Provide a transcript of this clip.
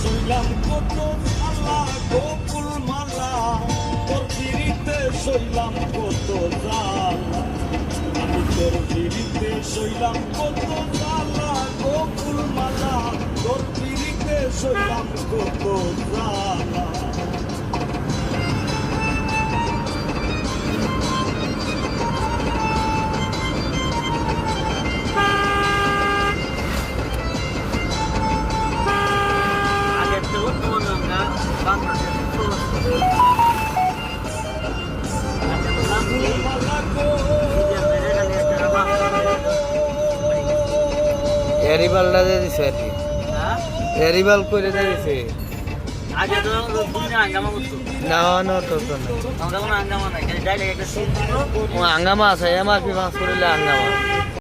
সইলাম কত জ্বালা গোকুল মালা তোর পিড়িতে সইলাম কত জ্বালা আমি তোর পিড়িতে সইলাম কত জ্বালা গোকুল মালা তোর পিড়িতে সইলাম কত জ্বালা এরিবালটা দিয়ে দিছে আর কি এরিবাল করে দিয়েছে আগে তো দুনিয়া হাঙ্গামা করতো না না তো না আমাদের কোনো হাঙ্গামা নাই খালি ডাইরেক্ট একটা সিন দিল হাঙ্গামা আছে এমআরপি পাস করলে হাঙ্গামা